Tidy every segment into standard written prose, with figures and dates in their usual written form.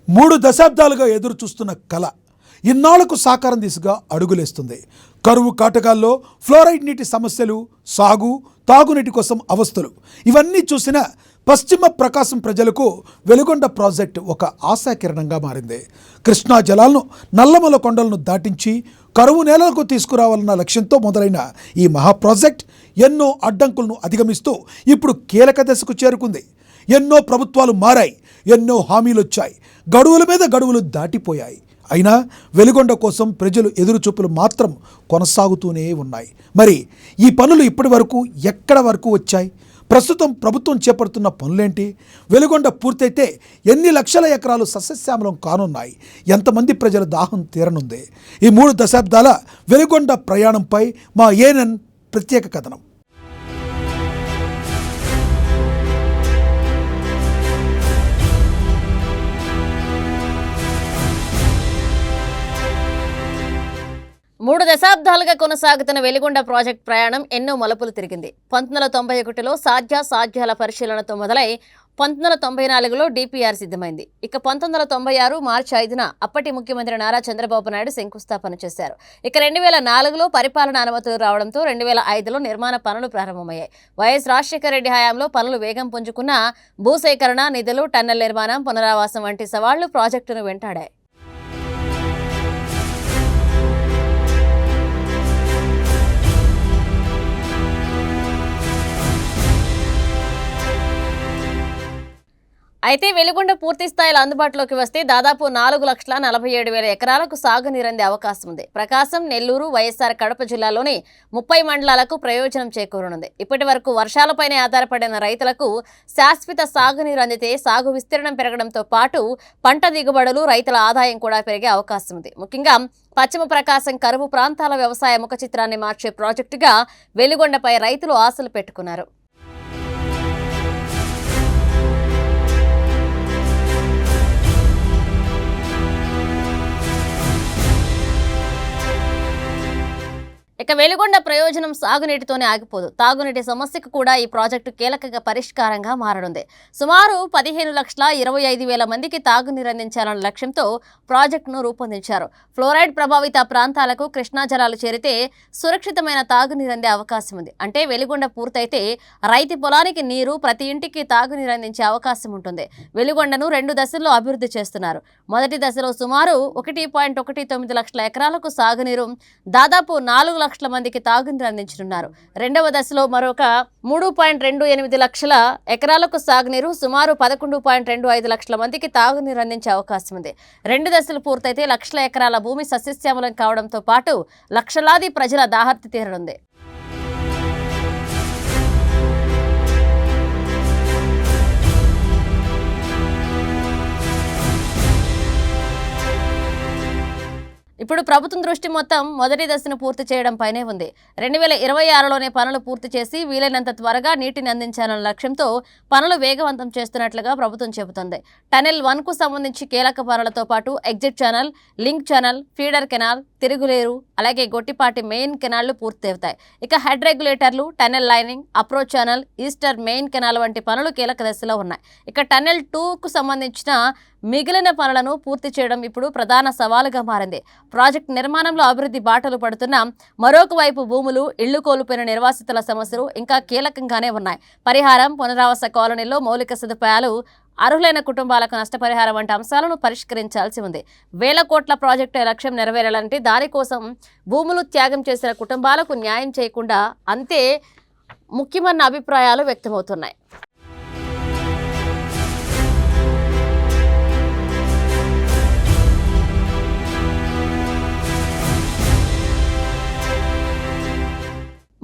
3 దశాబ్దాలుగా ఎదురు చూస్తున్న కళ ఇన్నాళ్లకు సాకారం దిశగా అడుగులేస్తుంది. కరువు కాటకాల్లో ఫ్లోరైడ్ నీటి సమస్యలు, సాగు తాగునీటి కోసం అవస్థలు ఇవన్నీ చూసిన పశ్చిమ ప్రకాశం ప్రజలకు వెలుగొండ ప్రాజెక్టు ఒక ఆశాకిరణంగా మారింది. కృష్ణా జలాలను నల్లమల కొండలను దాటించి కరువు నేలలకు తీసుకురావాలన్న లక్ష్యంతో మొదలైన ఈ మహా ప్రాజెక్ట్ ఎన్నో అడ్డంకులను అధిగమిస్తూ ఇప్పుడు కీలక దశకు చేరుకుంది. ఎన్నో ప్రభుత్వాలు మారాయి, ఎన్నో హామీలు వచ్చాయి, గడువుల మీద గడువులు దాటిపోయాయి. అయినా వెలుగొండ కోసం ప్రజలు ఎదురుచూపులు మాత్రం కొనసాగుతూనే ఉన్నాయి. మరి ఈ పనులు ఇప్పటి వరకు ఎక్కడ వరకు వచ్చాయి? ప్రస్తుతం ప్రభుత్వం చేపడుతున్న పనులేంటి? వెలుగొండ పూర్తయితే ఎన్ని లక్షల ఎకరాలు సస్యశ్యామలం కానున్నాయి? ఎంతమంది ప్రజల దాహం తీరనుంది? ఈ 3 దశాబ్దాల వెలుగొండ ప్రయాణంపై మా ఏఎన్ఎన్ ప్రత్యేక కథనం. మూడు దశాబ్దాలుగా కొనసాగుతున్న వెలుగొండ ప్రాజెక్ట్ ప్రయాణం ఎన్నో మలుపులు తిరిగింది. 1991లో సాధ్యాల పరిశీలనతో మొదలై 1994లో డిపిఆర్ సిద్ధమైంది. ఇక 1996 మార్చి 5న అప్పటి ముఖ్యమంత్రి నారా చంద్రబాబు నాయుడు శంకుస్థాపన చేశారు. ఇక 2004లో పరిపాలన అనుమతులు రావడంతో 2005లో నిర్మాణ పనులు ప్రారంభమయ్యాయి. వైఎస్ రాజశేఖర రెడ్డి హయాంలో పనులు వేగం పుంజుకున్న భూసేకరణ, నిధులు, టన్నెల్ నిర్మాణం, పునరావాసం వంటి సవాళ్లు ప్రాజెక్టును వెంటాడాయి. అయితే వెలుగొండ పూర్తి స్థాయిలో అందుబాటులోకి వస్తే దాదాపు 4,47,000 ఎకరాలకు సాగునీరు అందే అవకాశం ఉంది. ప్రకాశం, నెల్లూరు, వైఎస్ఆర్ కడప జిల్లాలోని 30 మండలాలకు ప్రయోజనం చేకూరనుంది. ఇప్పటి వరకు వర్షాలపైనే ఆధారపడిన రైతులకు శాశ్వత సాగునీరు అందితే సాగు విస్తీర్ణం పెరగడంతో పాటు పంట దిగుబడులు, రైతుల ఆదాయం కూడా పెరిగే అవకాశం ఉంది. ముఖ్యంగా పశ్చిమ ప్రకాశం కరువు ప్రాంతాల వ్యవసాయ ముఖ చిత్రాన్ని మార్చే ప్రాజెక్టుగా వెలుగొండపై రైతులు ఆశలు పెట్టుకున్నారు. ఇక వెలుగొండ ప్రయోజనం సాగునీటితోనే ఆగిపోదు. తాగునీటి సమస్యకు కూడా ఈ ప్రాజెక్టు కీలక పరిష్కారంగా మారనుంది. సుమారు 15,25,000 మందికి తాగునీరు అందించాలన్న లక్ష్యంతో ప్రాజెక్టును రూపొందించారు. ఫ్లోరైడ్ ప్రభావిత ప్రాంతాలకు కృష్ణా జలాలు చేరితే సురక్షితమైన తాగునీరు అందే అవకాశం ఉంది. అంటే వెలుగొండ పూర్తయితే రైతు పొలానికి నీరు, ప్రతి ఇంటికి తాగునీరు అందించే అవకాశం ఉంటుంది. వెలుగొండను 2 దశల్లో అభివృద్ధి చేస్తున్నారు. మొదటి దశలో సుమారు 1.19 లక్షల ఎకరాలకు సాగునీరు, దాదాపు 4 లక్షల మందికి తాగునీరు అందించనున్నారు. రెండవ దశలో మరొక 3.28 లక్షల ఎకరాలకు సాగునీరు, సుమారు 11.25 లక్షల మందికి తాగునీరు అందించే అవకాశం ఉంది. 2 దశలు పూర్తయితే లక్షల ఎకరాల భూమి సస్యశ్యామలం కావడంతో పాటు లక్షలాది ప్రజల దాహార్తి తీరనుంది. ఇప్పుడు ప్రభుత్వం దృష్టి మొత్తం మొదటి దశను పూర్తి చేయడంపైనే ఉంది. 2026లోనే పనులు పూర్తి చేసి వీలైనంత త్వరగా నీటిని అందించాలన్న లక్ష్యంతో పనులు వేగవంతం చేస్తున్నట్లుగా ప్రభుత్వం చెబుతోంది. టనెల్ 1కు సంబంధించి కీలక పనులతో పాటు exit channel, link channel, feeder canal, Tiruguleru, అలాగే గొట్టిపాటి మెయిన్ కెనాల్లు పూర్తవుతాయి. ఇక హెడ్ రెగ్యులేటర్లు, tunnel lining, approach channel, eastern main canal వంటి పనులు కీలక దశలో ఉన్నాయి. ఇక టనెల్ 2కు సంబంధించిన మిగిలిన పనులను పూర్తి చేయడం ఇప్పుడు ప్రధాన సవాలుగా మారింది. ప్రాజెక్టు నిర్మాణంలో అభివృద్ధి బాటలు పడుతున్న మరొక వైపు భూములు, ఇళ్లు కోల్పోయిన నిర్వాసితుల సమస్యలు ఇంకా కీలకంగానే ఉన్నాయి. పరిహారం, పునరావాస కాలనీల్లో మౌలిక సదుపాయాలు, అర్హులైన కుటుంబాలకు నష్టపరిహారం వంటి అంశాలను పరిష్కరించాల్సి ఉంది. వేల కోట్ల ప్రాజెక్టు లక్ష్యం నెరవేరాలంటే దానికోసం భూములు త్యాగం చేసిన కుటుంబాలకు న్యాయం చేయకుండా అంతే ముఖ్యమన్న అభిప్రాయాలు వ్యక్తమవుతున్నాయి.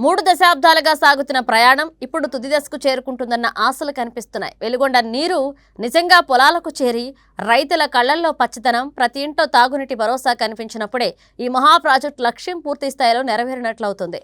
మూడు దశాబ్దాలుగా సాగుతున్న ప్రయాణం ఇప్పుడు తుది దశకు చేరుకుంటుందన్న ఆశలు కనిపిస్తున్నాయి. వెలుగొండ నీరు నిజంగా పొలాలకు చేరి రైతుల కళ్లల్లో పచ్చదనం, ప్రతి ఇంట్లో తాగునీటి భరోసా కనిపించినప్పుడే ఈ మహా ప్రాజెక్టు లక్ష్యం పూర్తి స్థాయిలో నెరవేరినట్లవుతుంది.